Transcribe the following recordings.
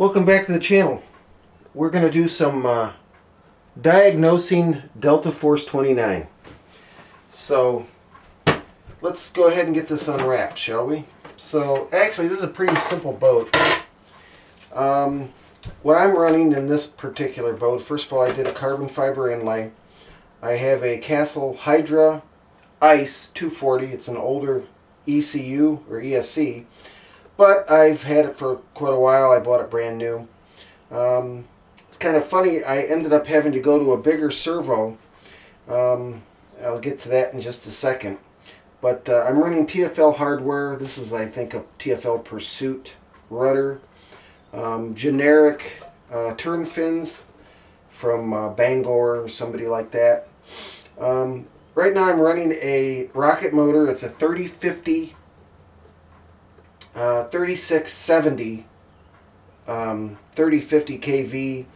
Welcome back to the channel. We're going to do some diagnosing deltaforce 29. So let's go ahead and get this unwrapped, shall we? So actually this is a pretty simple boat. What I'm running in this particular boat, first of all, I did a carbon fiber inlay. I have a Castle Hydra Ice 240. It's an older ECU or ESC, but I've had it for quite a while. I bought it brand new. It's kind of funny, I ended up having to go to a bigger servo. I'll get to that in just a second. But I'm running TFL hardware. This is, I think, a TFL Pursuit rudder. Generic turn fins from Bangor or somebody like that. Right now I'm running a rocket motor. It's a 3050 3670 3050 kV.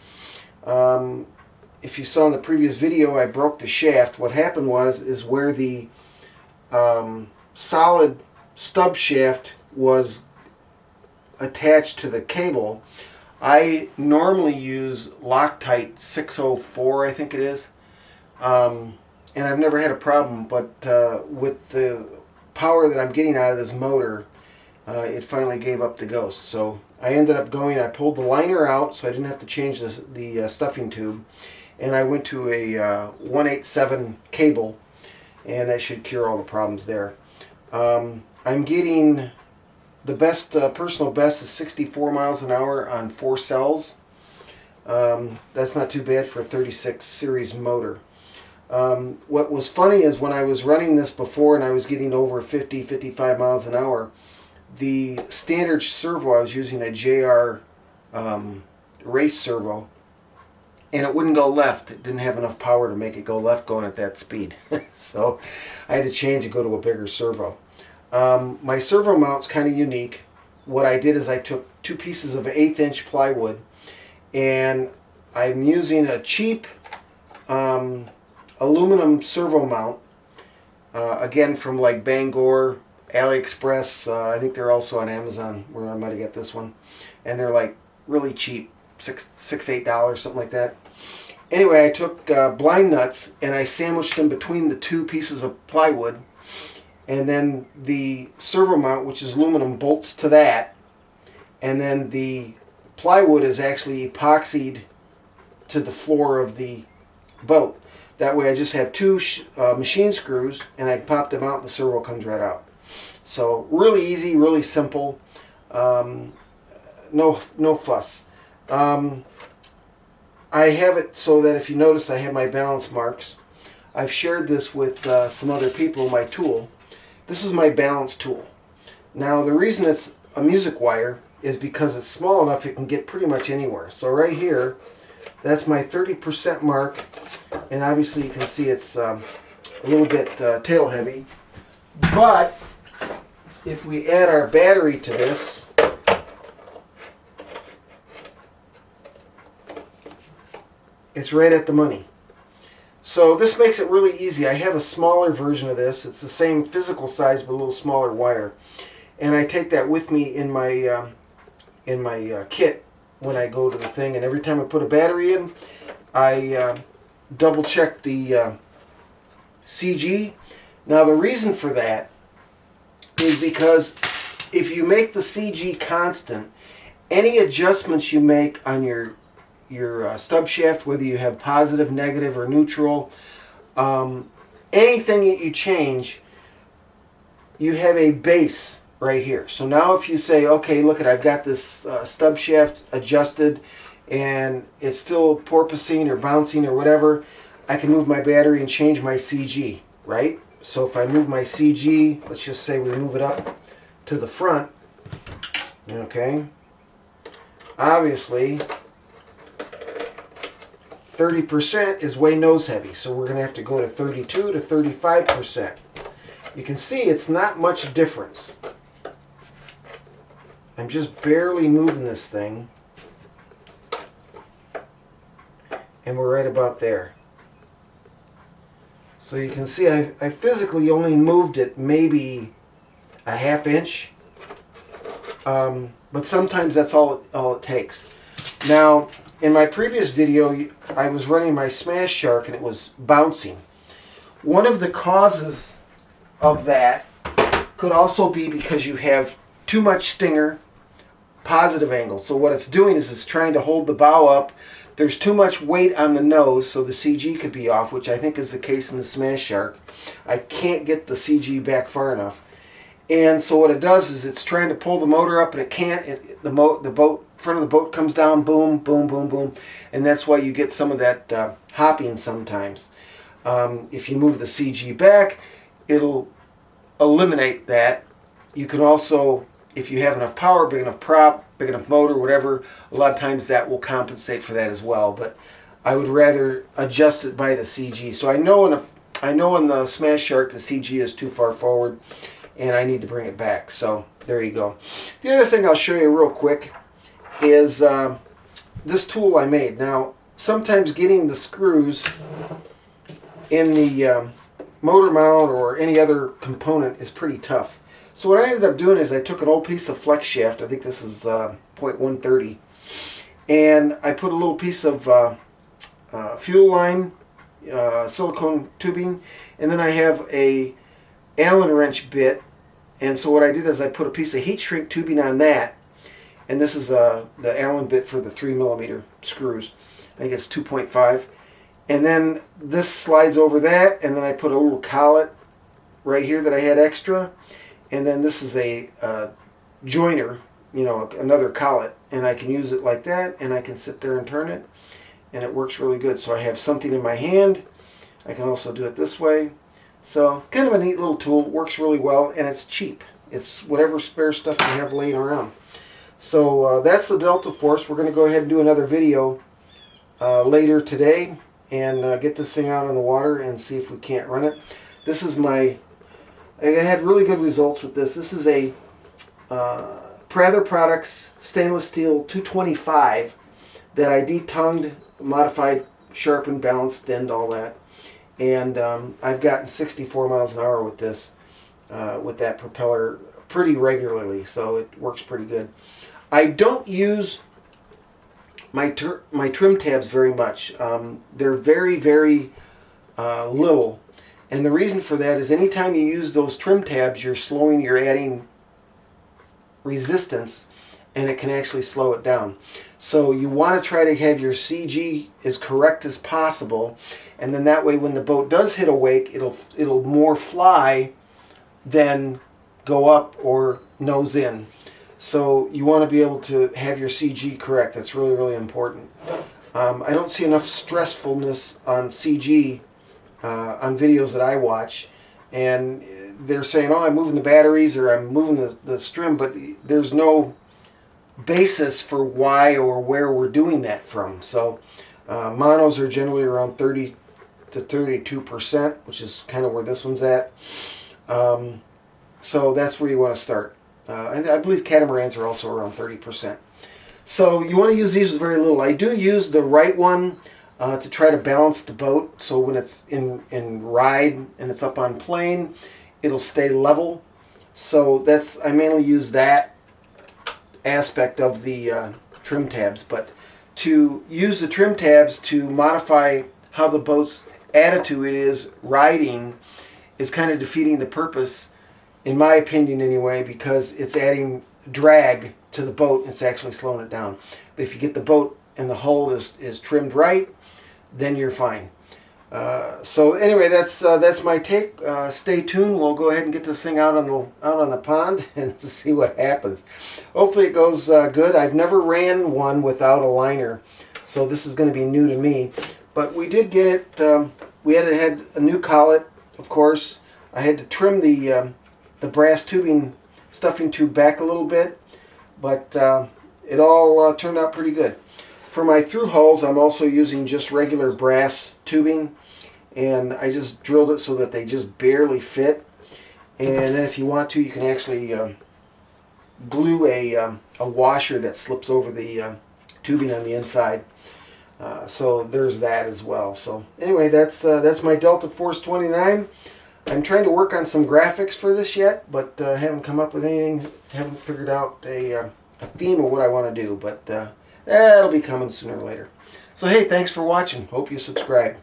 If you saw in the previous video, I broke the shaft. What happened is where the solid stub shaft was attached to the cable, I normally use Loctite 604, I think it is, and I've never had a problem, but with the power that I'm getting out of this motor, it finally gave up the ghost. So I ended up I pulled the liner out so I didn't have to change the stuffing tube, and I went to a 187 cable, and that should cure all the problems there. I'm getting the best, personal best is 64 miles an hour on 4 cells. That's not too bad for a 36 series motor. What was funny is when I was running this before and I was getting over 50, 55 miles an hour, the standard servo, I was using a JR race servo, and it wouldn't go left. It didn't have enough power to make it go left going at that speed. So I had to change and go to a bigger servo. My servo mount's kind of unique. What I did is I took 2 pieces of 1/8 inch plywood, and I'm using a cheap aluminum servo mount, again from like Bangor, AliExpress. I think they're also on Amazon where I might have got this one, and they're like really cheap, $8, something like that. Anyway, I took blind nuts and I sandwiched them between the 2 pieces of plywood, and then the servo mount, which is aluminum, bolts to that, and then the plywood is actually epoxied to the floor of the boat. That way I just have 2 machine screws, and I pop them out and the servo comes right out. So really easy, really simple, no fuss. I have it so that if you notice, I have my balance marks. I've shared this with some other people, my tool. This is my balance tool. Now the reason it's a music wire is because it's small enough it can get pretty much anywhere. So right here, that's my 30% mark, and obviously you can see it's a little bit tail heavy. But if we add our battery to this, it's right at the money. So this makes it really easy. I have a smaller version of this. It's the same physical size but a little smaller wire, and I take that with me in my kit when I go to the thing. And every time I put a battery in, I double check the CG. Now the reason for that is because if you make the CG constant, any adjustments you make on your stub shaft, whether you have positive, negative, or neutral, anything that you change, you have a base right here. So now if you say, okay, look, I've got this stub shaft adjusted and it's still porpoising or bouncing or whatever, I can move my battery and change my CG, right? So if I move my CG, let's just say we move it up to the front, okay, obviously 30% is way nose heavy, so we're going to have to go to 32 to 35%. You can see it's not much difference. I'm just barely moving this thing, and we're right about there. So you can see I physically only moved it maybe a 1/2 inch. But sometimes that's all it takes. Now, in my previous video, I was running my Smash Shark and it was bouncing. One of the causes of that could also be because you have too much stinger, positive angle. So what it's doing is it's trying to hold the bow up. There's too much weight on the nose, so the CG could be off, which I think is the case in the Smash Shark. I can't get the CG back far enough. And so what it does is it's trying to pull the motor up and it can't. The boat, front of the boat comes down, boom, boom, boom, boom. And that's why you get some of that hopping sometimes. If you move the CG back, it'll eliminate that. You can also, if you have enough power, big enough prop, big enough motor, whatever, a lot of times that will compensate for that as well. But I would rather adjust it by the CG. So I know in the Smash Shark the CG is too far forward and I need to bring it back. So there you go. The other thing I'll show you real quick is this tool I made. Now, sometimes getting the screws in the motor mount or any other component is pretty tough. So what I ended up doing is I took an old piece of flex shaft, I think this is .130, and I put a little piece of fuel line, silicone tubing, and then I have a Allen wrench bit. And so what I did is I put a piece of heat shrink tubing on that, and this is the Allen bit for the 3mm screws. I think it's 2.5. And then this slides over that, and then I put a little collet right here that I had extra. And then this is a joiner, another collet. And I can use it like that, and I can sit there and turn it, and it works really good. So I have something in my hand. I can also do it this way. So kind of a neat little tool. It works really well, and it's cheap. It's whatever spare stuff you have laying around. So that's the deltaforce. We're going to go ahead and do another video later today and get this thing out on the water and see if we can't run it. This is I had really good results with this. This is a Prather Products stainless steel 225 that I detongued, modified, sharpened, balanced, thinned, all that. And I've gotten 64 miles an hour with this, with that propeller pretty regularly, so it works pretty good. I don't use my trim tabs very much. They're very, very little. And the reason for that is anytime you use those trim tabs, you're adding resistance, and it can actually slow it down. So you want to try to have your CG as correct as possible, and then that way when the boat does hit a wake, it'll more fly than go up or nose in. So you want to be able to have your CG correct. That's really, really important. I don't see enough stressfulness on CG on videos that I watch, and they're saying, oh, I'm moving the batteries or I'm moving the strim, but there's no basis for why or where we're doing that from. So monos are generally around 30 to 32%, which is kind of where this one's at. So that's where you want to start. And I believe catamarans are also around 30%. So you want to use these with very little. I do use the right one to try to balance the boat, so when it's in ride and it's up on plane, it'll stay level. So I mainly use that aspect of the trim tabs. But to use the trim tabs to modify how the boat's attitude is riding is kind of defeating the purpose, in my opinion anyway, because it's adding drag to the boat. It's actually slowing it down. But if you get the boat and the hull is trimmed right, then you're fine. So anyway, that's my take. Stay tuned. We'll go ahead and get this thing out on the pond and see what happens. Hopefully it goes good. I've never ran one without a liner, so this is going to be new to me. But we did get it. We had a new collet, of course. I had to trim the brass tubing stuffing tube back a little bit, but it all turned out pretty good. For my through hulls, I'm also using just regular brass tubing, and I just drilled it so that they just barely fit. And then if you want to, you can actually glue a washer that slips over the tubing on the inside. So there's that as well. So anyway, that's my deltaforce 29. I'm trying to work on some graphics for this yet, but haven't come up with anything. Haven't figured out a theme of what I want to do, but that'll be coming sooner or later. So hey, thanks for watching. Hope you subscribe.